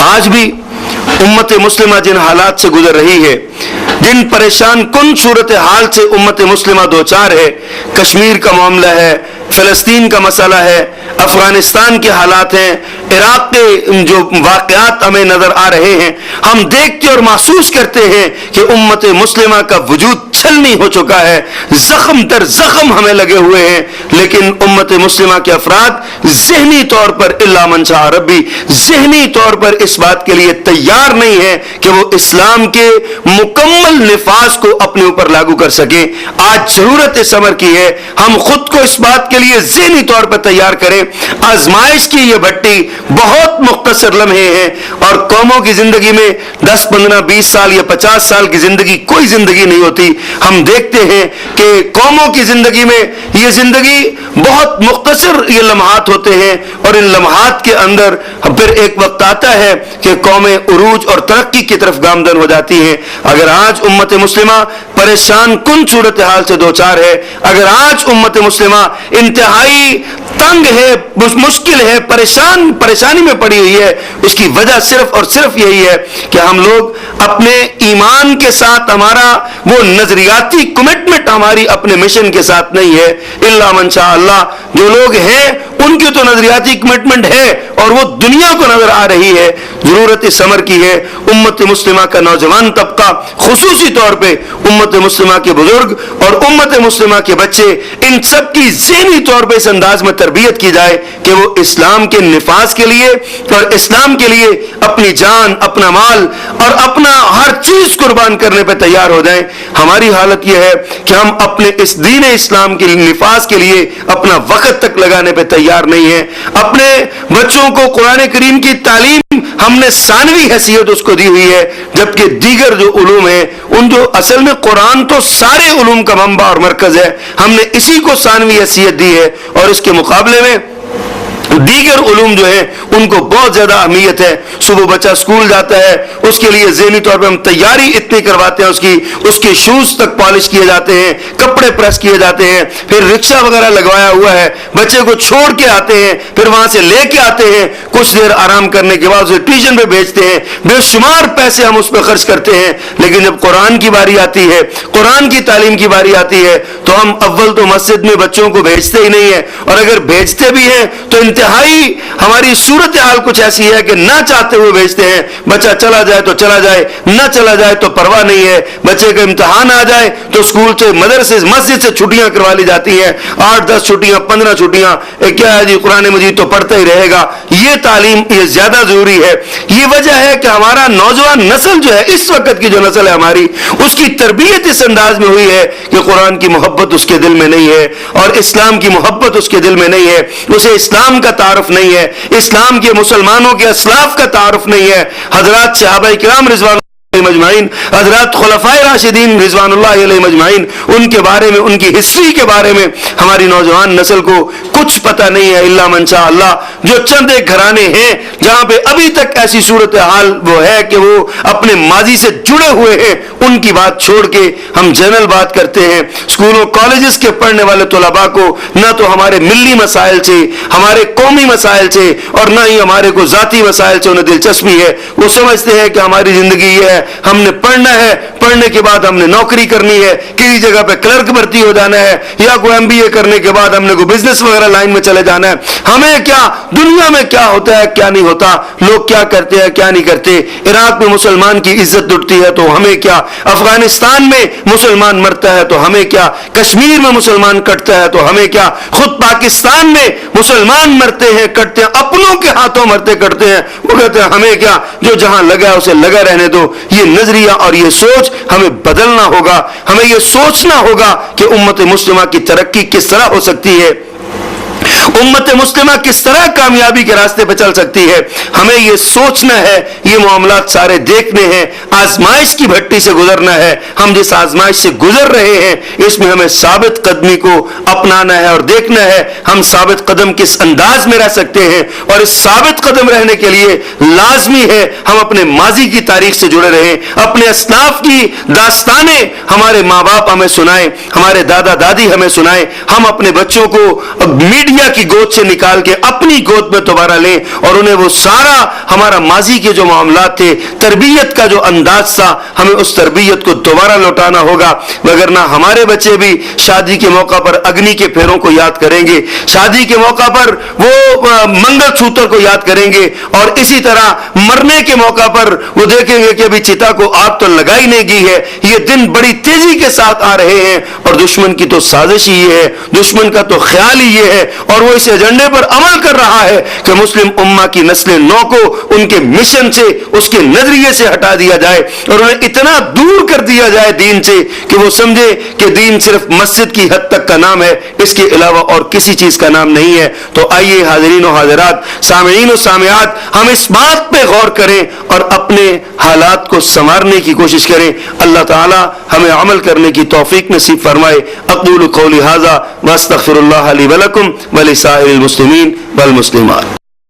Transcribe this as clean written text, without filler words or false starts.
آج بھی امت مسلمہ جن حالات سے گزر رہی ہے، جن پریشان کن صورتحال سے امت مسلمہ دوچار ہے، کشمیر کا معاملہ ہے، فلسطین کا مسئلہ ہے، افغانستان کے حالات ہیں، عراق کے جو واقعات ہمیں نظر آ رہے ہیں، ہم دیکھتے اور محسوس کرتے ہیں کہ امت مسلمہ کا وجود چھلنی ہو چکا ہے، زخم در زخم ہمیں لگے ہوئے ہیں، لیکن امت مسلمہ کے افراد ذہنی طور پر الا من شاء ربی ذہنی طور پر اس بات کے لیے تیار نہیں ہے کہ وہ اسلام کے مکمل نفاذ کو اپنے اوپر لاگو کر سکیں۔ آج ضرورت اس امر کی ہے ہم خود کو اس بات کے لیے ذہنی طور پر تیار کریں۔ آزمائش کی یہ بھٹی بہت مختصر لمحے ہیں، اور قوموں کی زندگی میں 10 15 20 سال یا 50 سال کی زندگی کوئی زندگی نہیں ہوتی۔ ہم دیکھتے ہیں کہ قوموں کی زندگی میں یہ زندگی بہت مختصر یہ لمحات ہوتے ہیں، اور ان لمحات کے اندر پھر ایک وقت آتا ہے کہ قومیں عروج اور ترقی کی طرف گامزن ہو جاتی ہیں۔ اگر آج امت مسلمہ پریشان کن صورتحال سے دوچار ہے، اگر آج امت مسلمہ انتہائی تنگ ہے، مشکل ہے، پریشانی میں پڑی ہوئی ہے، اس کی وجہ صرف اور صرف یہی ہے کہ ہم لوگ اپنے ایمان کے ساتھ ہمارا وہ نظریاتی کمٹمنٹ ہماری اپنے مشن کے ساتھ نہیں ہے۔ الا من شاء اللہ جو لوگ ہیں ان کی تو نظریاتی کمٹمنٹ ہے اور وہ دنیا کو نظر آ رہی ہے۔ ضرورت اس امر کی ہے امت مسلمہ کا نوجوان طبقہ، خصوصی طور پہ امت مسلمہ کے بزرگ اور امت مسلمہ کے بچے، ان سب کی ذہنی طور پہ اس انداز میں تربیت کی جائے کہ وہ اسلام کے نفاذ کے لیے اور اسلام کے لیے اپنی جان، اپنا مال اور اپنا ہر چیز قربان کرنے پہ تیار ہو جائیں۔ ہماری حالت یہ ہے کہ ہم اپنے اس دین اسلام کے نفاذ کے لیے اپنا وقت تک لگانے پہ تیار نہیں ہیں۔ اپنے بچوں کو قرآن کریم کی تعلیم ہم نے ثانوی حیثیت اس کو دی ہوئی ہے، جبکہ دیگر جو علوم ہیں ان جو اصل میں قرآن تو سارے علوم کا منبع اور مرکز ہے، ہم نے اسی کو ثانوی حیثیت دی ہے، اور اس کے مقابلے میں دیگر علوم جو ہیں ان کو بہت زیادہ اہمیت ہے۔ صبح بچہ اسکول جاتا ہے، اس کے لیے ذہنی طور پہ ہم تیاری اتنی کرواتے ہیں، اس کے شوز تک پالش کیے جاتے ہیں، کپڑے پریس کیے جاتے ہیں، پھر رکشہ وغیرہ لگوایا ہوا ہے، بچے کو چھوڑ کے آتے ہیں، پھر وہاں سے لے کے آتے ہیں، کچھ دیر آرام کرنے کے بعد اسے ٹیوشن پہ بھیجتے ہیں، بے شمار پیسے ہم اس پہ خرچ کرتے ہیں، لیکن جب قرآن کی باری آتی ہے، قرآن کی تعلیم کی باری آتی ہے، تو ہم اول تو مسجد میں بچوں کو بھیجتے ہی نہیں ہیں، اور اگر بھیجتے بھی ہیں تو انتہائی ہماری صورتحال کچھ ایسی ہے کہ نہ چاہتے ہوئے بھیجتے ہیں۔ بچہ چلا جائے تو چلا جائے، نہ چلا جائے تو پرواہ نہیں ہے، بچے کا امتحان آ جائے تو اسکول سے، مدرسے، مسجد سے چھٹیاں کروا لی جاتی ہیں، 8 10 چھٹیاں، 15 چھٹیاں، کیا ہے جی قرآن مجید تو پڑھتا ہی رہے گا۔ یہ تعلیم یہ زیادہ ضروری ہے۔ یہ وجہ ہے کہ ہمارا نوجوان نسل جو ہے، اس وقت کی جو نسل ہے ہماری، اس کی تربیت اس انداز میں ہوئی ہے کہ قرآن کی محبت اس کے دل میں نہیں ہے، اور اسلام کی محبت اس کے دل میں نہیں ہے، اسے اسلام کا تعارف نہیں ہے، اسلام کے مسلمانوں کے اسلاف کا تعارف نہیں ہے۔ حضرات صحابہ کرام رضوان مجمعین، حضرات خلفائے راشدین رضوان اللہ علیہ مجمعین، ان کے بارے میں، ان کی ہسٹری کے بارے میں ہماری نوجوان نسل کو کچھ پتہ نہیں ہے الا من شاء اللہ۔ جو چند ایک گھرانے ہیں جہاں پہ ابھی تک ایسی صورتحال وہ ہے کہ وہ اپنے ماضی سے جڑے ہوئے ہیں، ان کی بات چھوڑ کے ہم جنرل بات کرتے ہیں۔ اسکولوں کالجز کے پڑھنے والے طلباء کو نہ تو ہمارے ملی مسائل سے، ہمارے قومی مسائل سے، اور نہ ہی ہمارے کو ذاتی مسائل سے انہیں دلچسپی ہے۔ وہ سمجھتے ہیں کہ ہماری زندگی یہ ہے، ہم نے پڑھنا ہے، پڑھنے کے بعد ہم نے نوکری کرنی ہے، کسی جگہ پہ کلرک بھرتی ہو جانا ہے، یا کوئی MBA کرنے کے بعد ہم نے کوئی بزنس وغیرہ لائن میں چلے جانا ہے۔ ہمیں کیا دنیا میں کیا ہوتا ہے، کیا نہیں ہوتا، لوگ کیا کرتے ہیں، کیا نہیں کرتے۔ عراق میں مسلمان کی عزت لٹتی ہے تو ہمیں کیا، افغانستان میں مسلمان مرتا ہے تو ہمیں کیا، کشمیر میں مسلمان کٹتا ہے تو ہمیں کیا، خود پاکستان میں مسلمان مرتے ہیں، کٹتے ہیں، اپنوں کے ہاتھوں مرتے کٹتے ہیں، وہ کہتے ہیں ہمیں کیا، جو جہاں لگا ہے اسے لگا رہنے دو۔ یہ نظریہ اور یہ سوچ ہمیں بدلنا ہوگا۔ ہمیں یہ سوچنا ہوگا کہ امت مسلمہ کی ترقی کس طرح ہو سکتی ہے، امت مسلمہ کس طرح کامیابی کے راستے پہ چل سکتی ہے۔ ہمیں یہ سوچنا ہے، یہ معاملات سارے دیکھنے ہیں، آزمائش کی بھٹی سے گزرنا ہے۔ ہم جس آزمائش سے گزر رہے ہیں اس میں ہمیں ثابت قدمی کو اپنانا ہے اور دیکھنا ہے ہم ثابت قدم کس انداز میں رہ سکتے ہیں، اور اس ثابت قدم رہنے کے لیے لازمی ہے ہم اپنے ماضی کی تاریخ سے جڑے رہیں، اپنے اسلاف کی داستانیں ہمارے ماں باپ ہمیں سنائیں، ہمارے دادا دادی ہمیں سنائیں، ہم اپنے بچوں کو میڈیا کی کی گود سے نکال کے اپنی گود میں دوبارہ لیں اور انہیں وہ سارا ہمارا ماضی کے جو معاملات تھے، تربیت کا جو انداز تھا، ہمیں اس تربیت کو دوبارہ لوٹانا ہوگا، وگرنہ ہمارے بچے بھی شادی کے موقع پر اگنی کے پھیروں کو یاد کریں گے، شادی کے موقع پر وہ منگل سوتر کو یاد کریں گے، اور اسی طرح مرنے کے موقع پر وہ دیکھیں گے کہ ابھی چتا کو آگ تو لگائی نہیں گئی ہے۔ یہ دن بڑی تیزی کے ساتھ آ رہے ہیں، اور دشمن کی تو سازش ہی یہ ہے، دشمن کا تو خیال ہی یہ ہے، اور وہ اس ایجنڈے پر عمل کر رہا ہے کہ مسلم امہ کی نسل نو کو ان کے مشن سے، اس کے نظریے سے ہٹا دیا جائے، اور انہیں اتنا دور کر دیا جائے دین سے کہ وہ سمجھے کہ دین صرف مسجد کی حد تک کا نام ہے، اس کے علاوہ اور کسی چیز کا نام نہیں ہے۔ تو آئیے حاضرین و حاضرات، سامعین و سامعات، ہم اس بات پہ غور کریں اور اپنے حالات کو سنوارنے کی کوشش کریں۔ اللہ تعالی ہمیں عمل کرنے کی توفیق نصیب فرمائے۔ اقول قولی ھذا واستغفر اللہ لی ولکم ولسائر المسلمین والمسلمات۔